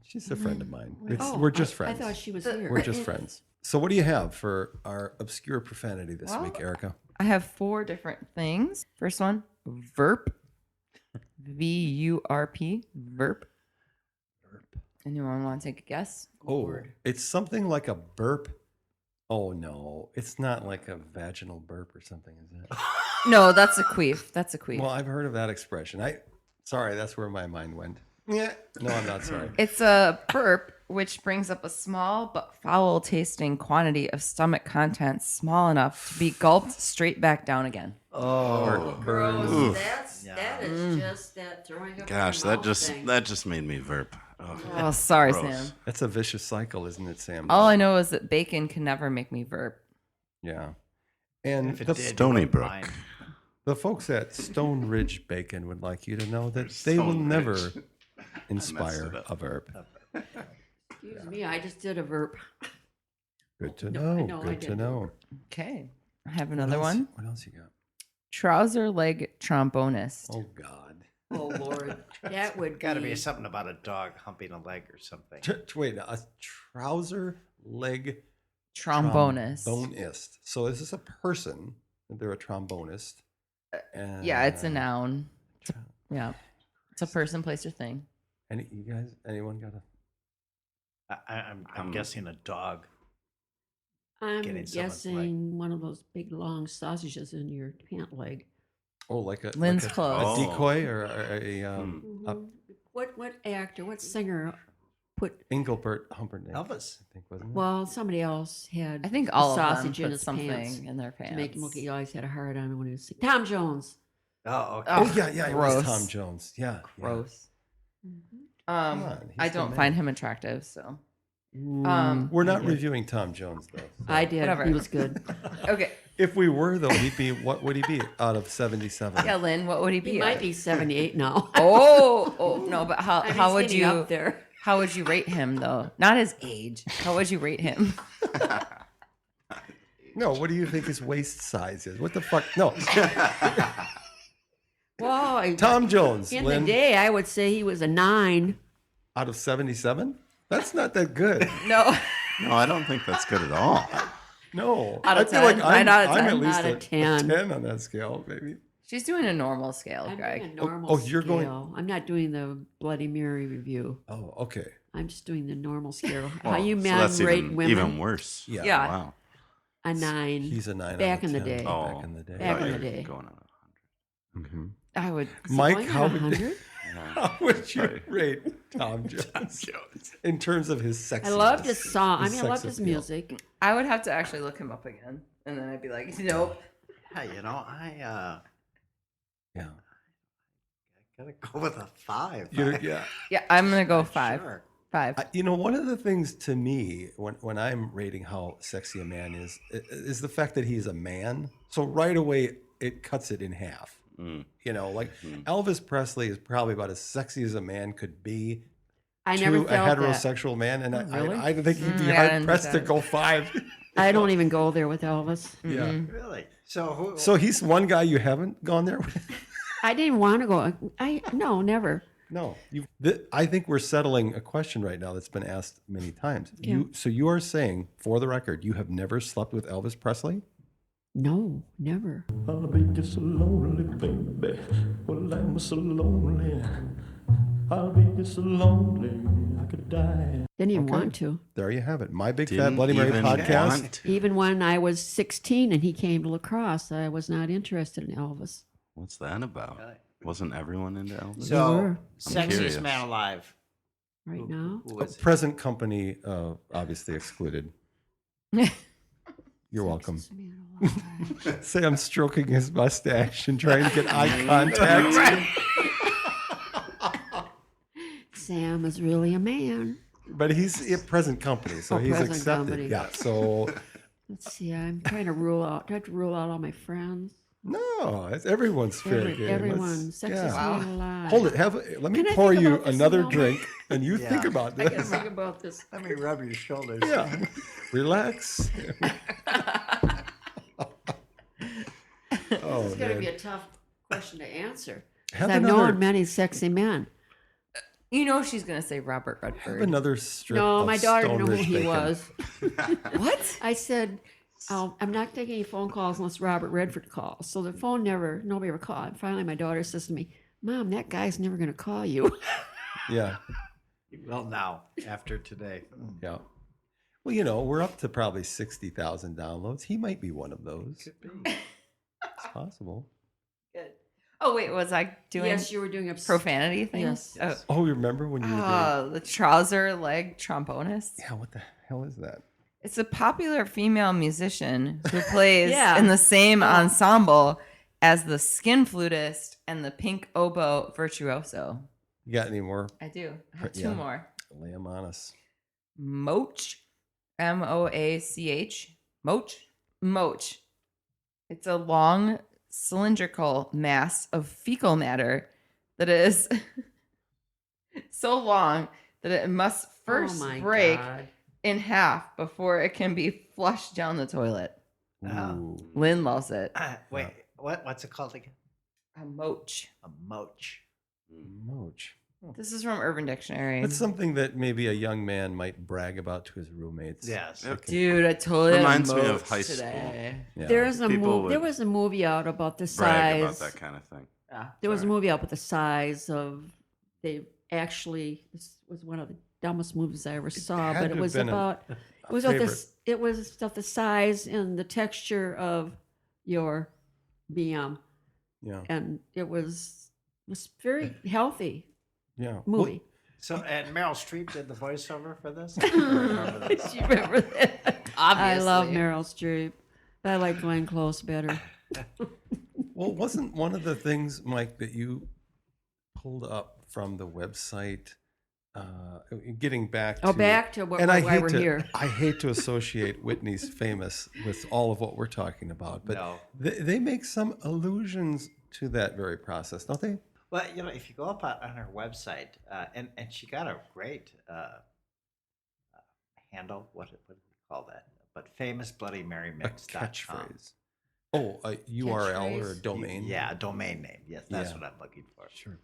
B: She's a friend of mine.
C: Oh,
B: We're just
C: I
B: friends.
C: thought she was here.
B: We're just friends. So, what do you have for our obscure profanity this
D: Well,
B: week, Erica?
D: I have 4 different things. First one, VURP. VURP. VURP. Anyone want to take a guess?
B: Oh, it's something like a burp. Oh no, it's not like a vaginal burp or something, is it?
D: No, that's a queef. That's a queef.
B: Well, I've heard of that expression. Sorry, that's where my mind went. Yeah. No, I'm not sorry.
D: It's a burp, which brings up a small but foul tasting quantity of stomach contents small enough to be gulped straight back down again.
E: Oh,
B: Burn.
C: That is just that throwing up.
F: Gosh,
C: in your
F: that
C: mouth thing.
F: just made me verp. Oh.
D: Oh, sorry,
F: Gross.
D: Sam.
B: That's a vicious cycle, isn't it, Sam?
D: All I know is that bacon can never make me verp.
B: Yeah. And
E: If it
B: the,
E: did, you
F: Stony
E: wouldn't
F: Brook.
E: mind.
B: the folks at Stone Ridge Bacon would like you to know that they will
F: Stone
B: never
F: Ridge.
B: inspire
F: it up.
B: a verb.
C: Excuse me, I just did a verb.
B: Good to
C: No, I
B: know.
C: know, I
B: Good to
C: did.
B: know.
D: Okay. I have
B: What
D: another
B: else-
D: one.
B: What else you got?
D: Trouser leg trombonist.
B: Oh God.
C: Oh Lord, that would
E: Got to be something about a dog humping a leg or something.
B: Wait, a trouser leg
D: Trombonist.
B: trombonist. So is this a person? They're a trombonist.
D: Yeah, it's a
B: And-
D: noun. Yeah. It's a person, place, or thing.
B: Anyone got a?
E: I'm guessing a dog.
C: I'm
E: getting someone's
C: guessing one of those big long sausages in your pant leg.
B: Oh, like a
D: Lynn's
B: like a,
D: close.
B: a decoy or a
C: Mhm. What actor, what singer put?
B: Engelbert Humperdinck.
E: Elvis.
B: I think wasn't it?
C: Well, somebody else had.
D: I think
C: a
D: all of them
C: sausage in
D: put
C: his
D: something
C: pants
D: in their pants.
C: to make him look. He always had a hard on when he was. Tom Jones.
E: Oh, okay.
B: Oh yeah, it was
D: gross.
B: Tom Jones. Yeah, yeah.
D: Gross.
B: Come on, he's
D: I
B: the
D: don't
B: man.
D: find him attractive, so.
B: We're not reviewing Tom Jones though. so-
C: I did.
D: Whatever.
C: He was good.
D: Okay.
B: If we were though, he'd be. What would he be out of 77?
D: Yeah, Lynn, what would he be?
C: He might
D: at?
C: be 78 now.
D: Oh, no, but how
C: I mean,
D: how
C: he's
D: would
C: getting
D: you
C: up there?
D: how would you rate him though? Not his age. How would you rate him?
B: No, what do you think his waist size is? What the fuck? No,
C: Well,
B: Tom Jones.
C: in
B: Lynn,
C: the day, I would say he was a 9.
B: out of 77. That's not that good.
D: No.
F: No, I don't think that's good at all.
B: No,
D: Out of
B: I feel like
D: 10?
B: I'm,
D: Nine out of
B: I'm
D: 10?
B: at least
C: Out of
B: a
C: 10.
B: 10 on that scale, maybe.
D: She's doing a normal scale,
C: I'm
D: Greg.
C: doing a normal
B: oh, you're going-
C: scale. I'm not doing the Bloody Mary review.
B: Oh, okay.
C: I'm just doing the normal scale. How
F: Well,
C: you
F: so
C: men
F: that's
C: rate
F: even,
C: women?
F: even worse.
B: Yeah.
D: Yeah.
F: Wow.
C: A 9.
B: He's a 9.
C: Back
B: out of
C: in the
B: 10.
C: day.
B: Back in the day.
C: Back
F: Oh,
C: in the
F: you're
C: day.
F: Going on
B: Mhm.
D: I would.
B: Mike,
C: Going
B: how
C: on
B: would
C: 100?
F: 100.
B: how would you
F: Sorry.
B: rate Tom Jones in terms of his sexiness?
C: I loved his song. I
B: his
C: mean, I loved
B: sex
C: his
B: appeal?
C: music.
D: I would have to actually look him up again, and then I'd be like, nope.
E: Yeah, I
B: Yeah.
E: gotta go with a 5.
B: Yeah.
D: Yeah, I'm gonna go 5.
E: Sure.
D: 5.
B: One of the things to me when I'm rating how sexy a man is the fact that he's a man. So right away it cuts it in half.
F: Mm.
B: Like Elvis Presley is probably about as sexy as a man could be.
C: I never
B: to a
C: felt that.
B: heterosexual man, and
C: really?
B: I think you'd be
D: I
B: hard
D: didn't
B: pressed
D: do
B: to
D: that.
B: go 5.
C: I don't even go there with Elvis.
B: Yeah.
E: Really? So who?
B: So he's one guy you haven't gone there with?
C: I didn't want to go. No, never.
B: No. I think we're settling a question right now that's been asked many times.
C: Yeah.
B: So you are saying, for the record, you have never slept with Elvis Presley?
C: No, never.
H: I'll be just so lonely, baby. Well, I'm so lonely. I'll be just so lonely, I could die.
C: Didn't even
B: Okay.
C: want to.
B: There you have it. My Big Fat
F: Didn't
B: Bloody Mary
F: even
B: podcast.
F: want to.
C: Even when I was 16 and he came to La Crosse, I was not interested in Elvis.
F: What's that about? Wasn't everyone into Elvis?
C: We
E: So
C: were.
E: sexiest
F: curious.
E: man alive.
C: Right now.
E: Who was it?
B: Present company, obviously excluded. You're welcome. Say I'm stroking his mustache and trying to get eye contact.
C: Sam is really a man.
B: But he's in present company, so
C: Oh,
B: he's
C: present
B: accepted.
C: company.
B: Yeah. So
C: Let's see. I'm trying to rule out. Do I have to rule out all my friends?
B: no, it's everyone's fair game.
C: Everyone.
B: Let's-
C: Sexiest
B: yeah.
C: man alive.
B: Hold it. Let me
C: Can I
B: pour
C: think
B: you
C: about this a
B: another
C: moment?
B: drink, and you think
E: Yeah.
B: about
C: I gotta
B: this.
C: think about this.
E: Let me rub your shoulders.
B: Yeah. Relax. Oh,
C: It's going to
B: man.
C: be a tough question to answer. 'Cause
B: Have
C: I've
B: another-
C: known many sexy men.
D: You know she's gonna say Robert
B: Have
D: Redford.
B: another strip
C: No,
B: of
C: my daughter
B: Stone
C: knew who
B: Ridge
C: he
B: bacon.
C: was.
D: What?
C: I said, I'm not taking any phone calls unless Robert Redford calls. So the phone nobody ever called. And finally, my daughter says to me, Mom, that guy's never going to call you.
B: Yeah.
E: Well, now after today.
B: Yeah. Well, you know, we're up to probably 60,000 downloads. He might be one of those.
E: Could be.
B: It's possible.
D: Good. Oh wait, was I doing
C: Yes, you were doing a
D: profanity thing?
C: Yes.
E: Yes.
B: Oh, you remember when you were doing...
D: The trouser leg trombonist.
B: Yeah, what the hell is that?
D: It's a popular female musician who plays
C: Yeah.
D: in the same ensemble as the skin flutist and the pink oboe virtuoso.
B: You got any more?
D: I do. I have two
B: Yeah.
D: more.
B: Lay them on us.
D: Moach, Moach, Moach, Moach. It's a long cylindrical mass of fecal matter that is so long that it must first break in half before it can be flushed down the toilet.
B: Ooh.
D: Lynn loves it.
E: Wait, what's it called again?
D: A moach.
E: A moach.
B: Moach.
D: This is from Urban Dictionary.
B: That's something that maybe a young man might brag about to his roommates.
E: Yes.
F: Yep.
D: Dude, I totally
F: Reminds
D: had a
F: me of
D: moach
F: high school.
D: today.
B: Yeah.
C: There was
F: People
C: there
F: would
C: was a movie out about the
F: Brag about
C: size.
F: that kind of thing.
D: Yeah.
C: There was a
F: Sorry.
C: movie out with the size of this was one of the dumbest movies I ever saw,
B: had
C: but
B: to
C: it
B: have
C: was
B: been
C: about
B: a
C: it was of
B: favorite.
C: this it was of the size and the texture of your BM,
B: Yeah.
C: and it was very healthy
B: Yeah.
C: movie.
E: So, and Meryl Streep did the voiceover for this?
C: Do you remember that? I love
D: Obviously.
C: Meryl Streep. I like Glenn Close better.
B: Well, wasn't one of the things, Mike, that you pulled up from the website, getting back to...
C: Back to
B: and I
C: why
B: hate
C: we're
B: to,
C: here.
B: I hate to associate Whitney's Famous with all of what we're talking about, but
E: No.
B: they make some allusions to that very process, don't they?
E: Well, you know, if you go up on her website, and she got a great handle. What do we call that? But famous Bloody Mary
B: A
E: Mix.
B: catchphrase. Oh, a URL or a
C: Catchphrase?
B: domain?
E: Yeah, a domain name. Yes, that's
B: Yeah.
E: what I'm looking for.
B: Sure.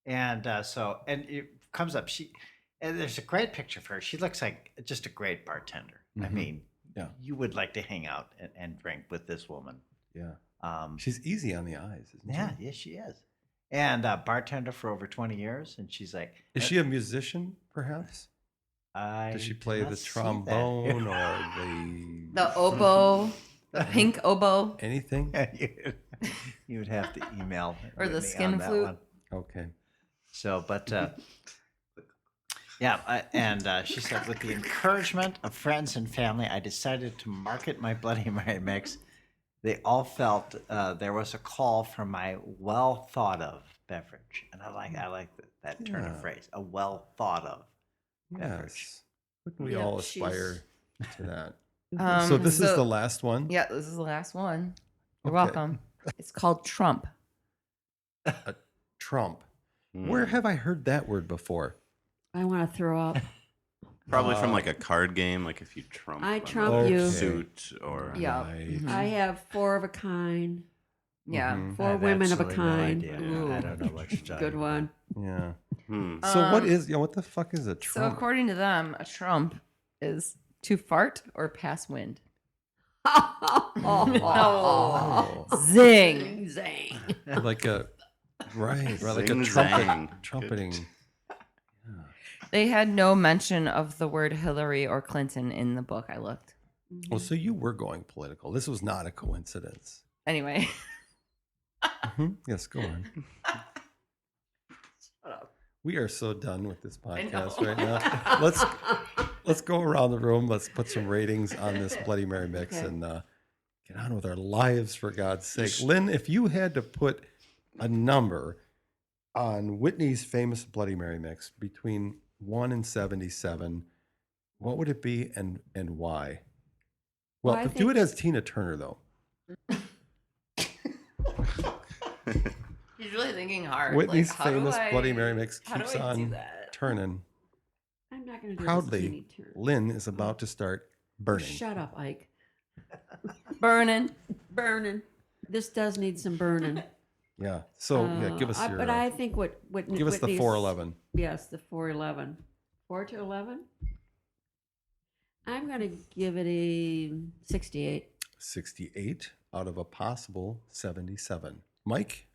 E: And and it comes up. And there's a great picture of her. She looks like just a great bartender. I
B: Mhm.
E: mean,
B: Yeah.
E: you would like to hang out and drink with this woman.
B: Yeah.
E: Um,
B: She's easy on the eyes, isn't
E: yeah,
B: she?
E: yes, she is. And bartender for over 20 years. And she's like,
B: Is she a musician, perhaps?
E: I
B: Does she
E: did
B: play
E: not
B: the
E: see that."
B: trombone or
D: The oboe, the pink oboe.
B: anything?
E: You would have to email
D: Or the
E: Whitney
D: skin
E: on that
D: flute.
E: one.
B: Okay.
E: So, but she said, with the encouragement of friends and family, I decided to market my Bloody Mary mix. They all felt there was a call for my well thought of beverage, and I like that turn
B: Yeah.
E: of phrase, a well thought of beverage.
B: Yes. Wouldn't we
C: Yeah,
B: all
C: she's-
B: aspire to that?
D: Um,
B: So this is the last one?
D: Yeah, this is the last one. You're
B: Okay.
D: welcome. It's called Trump.
B: Trump.
F: Hmm.
B: Where have I heard that word before?
C: I want to throw up.
F: Probably from like a card game, like if you trump.
C: I
F: a
C: trump you.
F: Suit or.
D: Yeah.
B: Right.
C: I have 4 of a kind.
D: Yeah.
B: Mhm.
C: 4
E: I have
C: women of a
E: absolutely no
C: kind.
E: idea.
C: Ooh.
E: I don't know what you're talking
C: Good one.
B: Yeah.
F: Hmm.
B: So what is? What the fuck is a
D: So
B: trump?
D: according to them, a trump is to fart or pass wind.
C: Oh.
D: Zing.
C: Zing.
B: Like a right, like a
F: Zing
B: trumpet,
F: zang.
B: trumpeting.
D: They had no mention of the word Hillary or Clinton in the book. I looked.
B: Well, so you were going political. This was not a coincidence.
D: Anyway.
B: Yes, go on. We are so done with this
D: I
B: podcast
D: know.
B: right now. Let's go around the room. Let's put some ratings on this Bloody Mary mix
C: Okay.
B: and get on with our lives, for God's sake. Lynn, if you had to put a number on Whitney's famous Bloody Mary mix between 1 and 77, what would it be and why? Well,
C: Well, I
B: do it
C: think-
B: as Tina Turner, though.
D: He's really thinking hard.
B: Whitney's
D: Like, how do
B: famous
D: I-
B: Bloody Mary mix
D: how do
B: keeps
D: I do
B: on
D: that?
B: turning.
C: I'm not going to do
B: Proudly,
C: this teeny turn.
B: Lynn is about to start burning.
C: Shut up, Ike.
D: Burning.
C: Burning. This does need some burning.
B: Yeah. So give us your.
C: But I think what
B: give us the
C: Whitney's-
B: 411.
C: Yes, the 411. 4 to 11. I'm going to give it a 68.
B: 68 out of a possible 77. Mike?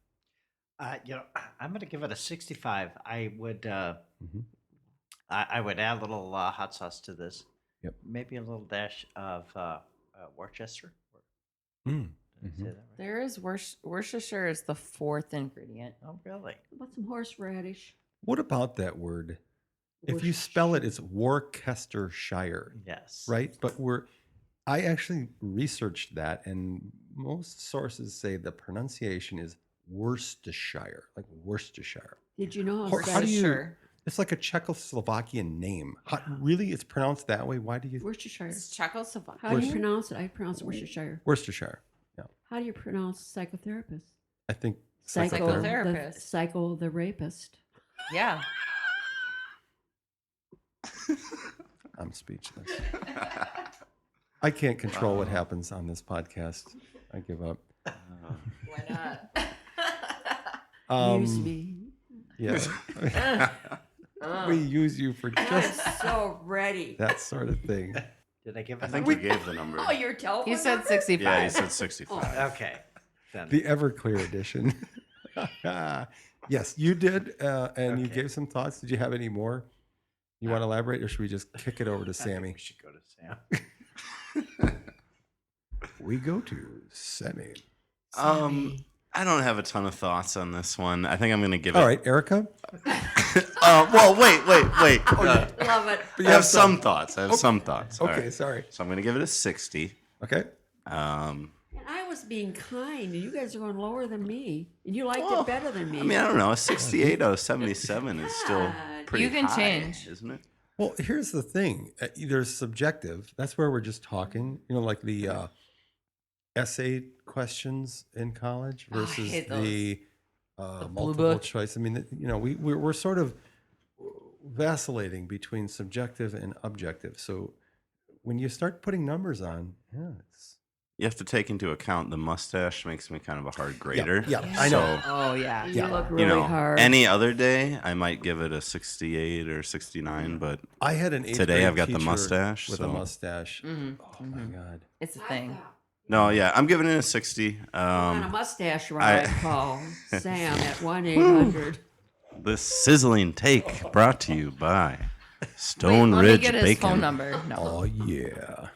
E: I'm going to give it a 65. I would
B: Mhm.
E: I would add a little hot sauce to this.
B: Yep.
E: Maybe a little dash of Worcester.
B: Mm.
E: Did I say that right?
D: There is Worcestershire is the 4th ingredient.
E: Oh, really?
C: How about some horseradish?
B: What about that word? If you spell it, it's Worcestershire,
E: Yes.
B: right? But I actually researched that, and most sources say the pronunciation is Worcestershire, like Worcestershire.
C: Did you know
B: How do you?
D: Worcestershire.
B: It's like a Czechoslovakian name. Really, it's pronounced that way? Why do you?
C: Worcestershire?
D: It's Czechoslovakia.
C: How do you pronounce it? I pronounce it Worcestershire.
B: Worcestershire. Yeah,
C: How do you pronounce psychotherapist?
B: I think
D: Psychotherapist.
C: Psycho the rapist.
D: Yeah.
B: I'm speechless. I can't control what happens on this podcast. I give up.
D: Why not?
C: Use me.
B: Yeah. We use you for
C: I'm
B: just
C: so ready.
B: that sort of thing.
E: Did I give
F: I
E: it?
F: think you gave the number.
C: Oh, your telephone
D: He said
C: number?
D: 65.
F: Yeah, he said 65.
E: Okay. Then.
B: The Everclear edition. Yes, you did, and you
E: Okay.
B: gave some thoughts. Did you have any more? You want to elaborate, or should we just kick it over to
E: I think
B: Sammy?
E: we should go to Sam.
B: We go to Sammy.
F: I don't have a ton of thoughts on this one. I think I'm going to give
B: All
F: it.
B: right, Erica.
F: Well, wait.
C: Love it.
B: But
F: I have some thoughts. I have some thoughts. All
B: Okay,
F: right.
B: sorry.
F: So I'm going to give it a 60.
B: Okay.
C: And I was being kind, and you guys are going lower than me, and you liked
F: Well,
C: it better than me.
F: I mean, I don't know. A 68 out of 77 is still
C: God.
F: pretty
D: You can
F: high,
D: change.
F: isn't it?
B: Well, here's the thing. There's subjective. That's where we're just talking. You know, like the essay questions in college
D: Oh, I
B: versus
D: hate
B: the
D: blue
B: multiple
D: book.
B: choice. I mean, you know, we're sort of vacillating between subjective and objective. So when you start putting numbers on,
F: You have to take into account the mustache makes me kind of a hard grader.
B: Yeah, I know.
F: So,
D: Oh, yeah.
C: You look
F: you
C: really
F: know,
C: hard.
F: any other day, I might give it a 68 or 69, but
B: I had an 8th
F: Today
B: grade
F: I've got the
B: teacher
F: mustache,
B: with a
F: so-
B: mustache.
D: Mhm,
B: Oh my God.
D: It's a thing.
F: no, yeah, I'm giving it a 60.
C: on a mustache ride,
F: I-
C: call Sam at 1-800.
F: The sizzling take brought to you by Stone
D: Let
F: Ridge
D: me get his
F: Bacon.
D: phone number. No.
B: Oh yeah.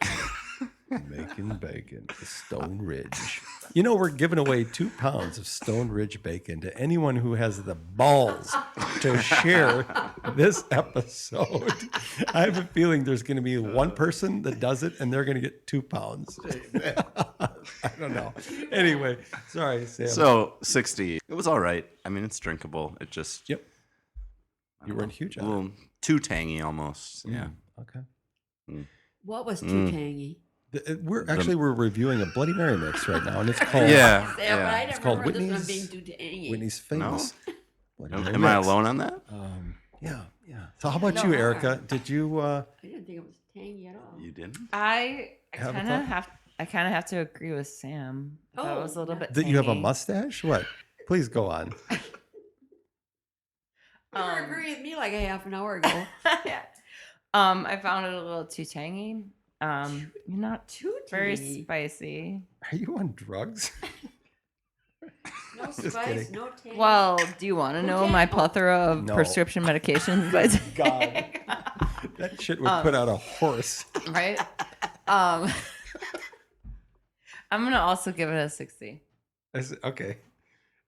B: Making bacon to Stone Ridge. You know, we're giving away 2 pounds of Stone Ridge bacon to anyone who has the balls to share this episode. I have a feeling there's going to be one person that does it and they're going to get 2 pounds. I don't know. Anyway, sorry, Sam.
F: So 60. It was all right. I mean, it's drinkable. It just
B: Yep. You weren't huge
F: a
B: on
F: little too tangy almost.
B: it.
F: Yeah.
B: Okay.
C: What was too tangy?
B: We're reviewing a Bloody Mary mix right now, and it's called
F: Yeah.
C: Sam, but I
F: yeah.
C: never
B: called
C: heard this one
B: Whitney's-
C: being too tangy.
B: Whitney's famous. Bloody Mary
F: Am I
B: mix.
F: alone on that?
B: Yeah. Yeah. So how about
C: No,
B: you,
C: I-
B: Erica? Did you?
C: I didn't think it was tangy at all.
F: You didn't?
D: I
B: Have a
D: kind
B: thought?
D: of have to agree with Sam. I thought it was a little bit.
B: That you have a
D: tangy.
B: mustache? What? Please go on.
C: You were agreeing with me like a half an hour ago.
D: Yeah. I found it a little too tangy. Not
C: Too
D: very
C: tangy.
D: spicy.
B: Are you on drugs?
C: No
B: Just
C: spice,
B: kidding.
C: no tangy.
D: Well, do you want to know my plethora of
B: No.
D: prescription medications? But
B: God, that shit would put out a horse.
D: right. I'm gonna also give it a 60.
B: Okay.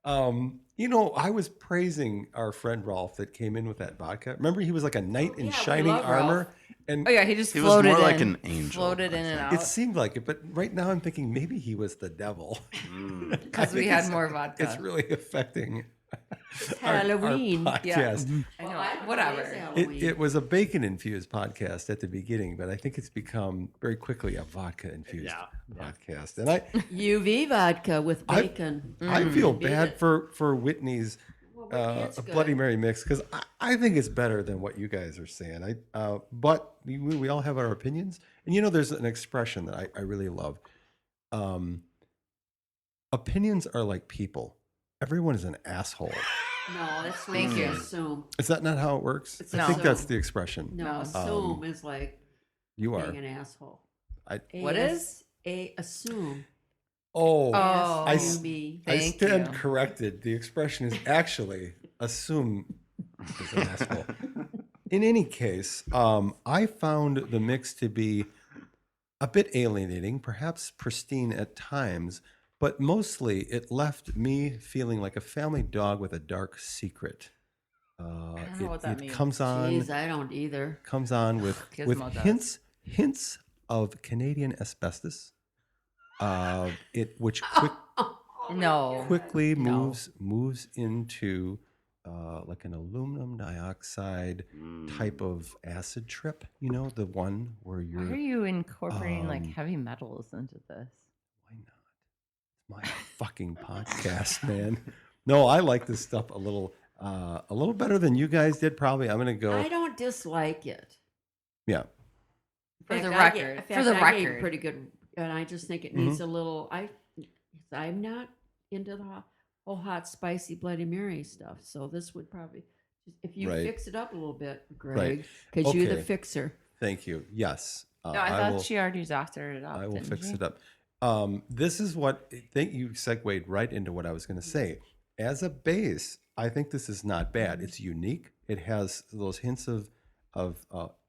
B: I was praising our friend Rolf that came in with that vodka. Remember, he was like a knight in
C: yeah, we
B: shining
C: love
B: armor,
C: Rolf.
B: and
D: Oh yeah, he just
F: He was
D: floated
F: more
D: in,
F: like an angel,
D: floated
F: I
D: in and
B: it
D: out
B: seemed like it. But right now, I'm thinking maybe he was the devil.
D: because we
B: think
D: had
B: it's-
D: more vodka.
B: It's really affecting
C: Halloween.
B: our
D: Yeah.
B: podcast.
D: I know.
C: Well, I don't know,
D: Whatever.
C: it's Halloween.
B: It was a bacon infused podcast at the beginning, but I think it's become very quickly a vodka infused podcast. And
C: UV vodka with
B: I-
C: bacon.
B: I feel
C: Beat
B: bad
C: it.
B: for Whitney's
C: Well, Whitney's
B: a
C: good.
B: Bloody Mary mix because I think it's better than what you guys are saying. But we all have our opinions, and there's an expression that I really love. Opinions are like people. Everyone is an asshole.
C: No, that's what
D: Thank you.
C: assume.
B: Is that not how it works?
C: It's
B: I think
C: no.
B: that's the expression.
C: No, assume is like
B: You are.
C: being an asshole.
D: What is?
C: Assume?
D: Oh,
B: Oh, I
C: S-U-M-E.
B: I
D: Thank
B: stand
D: you.
B: corrected. The expression is actually assume is an asshole. In any case, I found the mix to be a bit alienating, perhaps pristine at times, but mostly it left me feeling like a family dog with a dark secret.
D: don't know what that
B: it
D: means.
B: comes on
C: Jeez, I don't either.
B: with
D: Gizmo does.
B: hints of Canadian asbestos. Which
D: No.
B: quickly moves into like an aluminum dioxide type of acid trip. The one where
D: Why are
B: you're
D: you incorporating like heavy metals into this?
B: why not? It's my fucking podcast, man. No, I like this stuff a little better than you guys did. Probably, I'm gonna go.
C: I don't dislike it.
B: Yeah,
D: For
C: In
D: the
C: fact,
D: record.
C: in
D: For
C: fact,
D: the
C: I gave
D: record.
C: pretty good, and I just think it needs a little. I'm not into the whole hot, spicy Bloody Mary stuff. So this would probably, if you
B: Right.
C: fix it up a little bit, Greg,
B: Right.
C: because you're the
B: Okay.
C: fixer.
B: thank you. Yes,
D: No, I thought
B: will.
D: she already doctored it up.
B: I will
D: didn't
B: fix
D: she?
B: it up. This is what I think you segued right into what I was going to say. As a base, I think this is not bad. It's unique. It has those hints of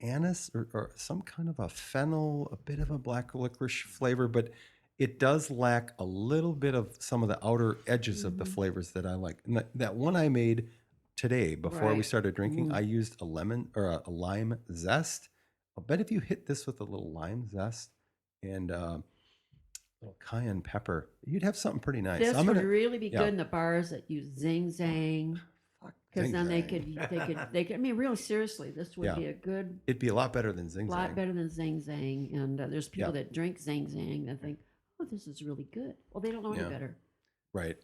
B: anise or some kind of a fennel, a bit of a black licorice flavor, but it does lack a little bit of some of the outer edges of the flavors that I like. And that one I made today before we
C: Right.
B: started drinking, I used a lemon or a lime zest. I'll bet if you hit this with a little lime zest and a little cayenne pepper, you'd have something pretty nice.
C: This
B: I'm
C: would
B: gonna-
C: really be
B: yeah.
C: good in the bars that use Zing Zang. Because then they could. I mean, really seriously, this would
B: Yeah.
C: be a good,
B: It'd be a lot better than Zing
C: lot
B: Zang.
C: better than Zing Zang. And there's people
B: Yeah.
C: that drink Zing Zang that think, oh, this is really good. Well, they don't know
B: Yeah.
C: any better.
B: Right.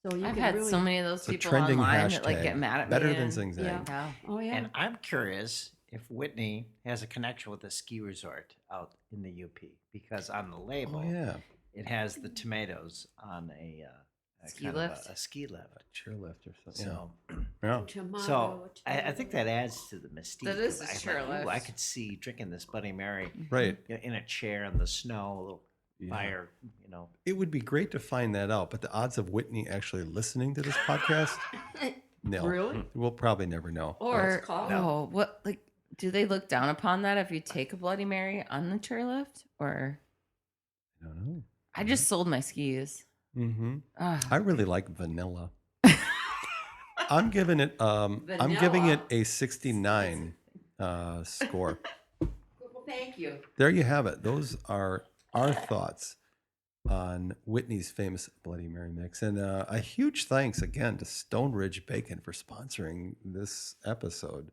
C: So you
D: I've
C: can
D: had
C: really,
D: so many of those
B: It's a
D: people
B: trending
D: online
B: hashtag.
D: that like get mad at me.
B: Better than
D: and-
B: Zing Zang.
C: Yeah.
D: Yeah.
C: Oh yeah.
E: And I'm curious if Whitney has a connection with a ski resort out in the UP because on the label
B: Oh yeah.
E: it has the tomatoes on a
D: Ski
E: kind of
D: lift?
E: a ski lift.
B: Chairlift or something.
E: So,
B: Yeah.
C: Tomato,
E: so I think
C: tomato.
E: that adds to the mystique.
D: That is
E: of
D: a
E: it.
D: chair
E: Ooh, I
D: lift.
E: could see drinking this Bloody Mary
B: Right.
E: in a chair in the snow, a little fire,
B: It would be great to find that out, but the odds of Whitney actually listening to this podcast, nil.
C: Really?
B: We'll probably never know.
D: Or
C: called?
D: oh, what like do they look down upon that if you take a Bloody Mary on the chairlift? Or
B: I don't know.
D: I just sold my skis.
B: Mm-hmm.
D: Ugh.
B: I really like vanilla. I'm giving it
C: Vanilla?
B: a 69 score.
C: Well, thank you.
B: There you have it. Those are our thoughts on Whitney's famous Bloody Mary mix. And a huge thanks again to Stone Ridge Bacon for sponsoring this episode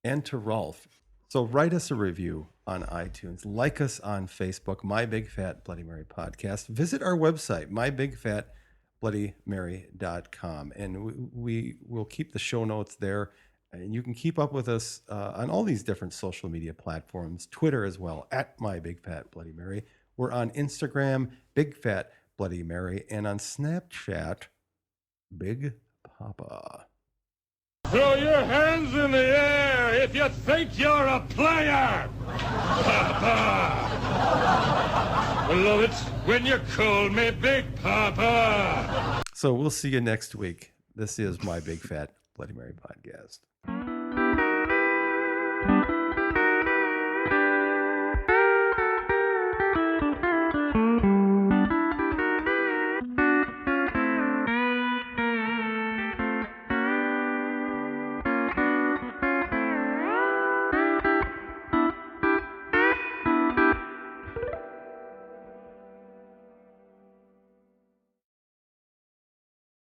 B: and to Rolf. So write us a review on iTunes. Like us on Facebook, My Big Fat Bloody Mary Podcast. Visit our website, mybigfatbloodymary.com. And we will keep the show notes there And you can keep up with us on all these different social media platforms, Twitter as well, at My Big Fat Bloody Mary. We're on Instagram, Big Fat Bloody Mary, and on Snapchat, Big Papa.
G: Throw your hands in the air if you think you're a player. Papa. I love it when you call me Big Papa.
B: So we'll see you next week. This is My Big Fat Bloody Mary podcast.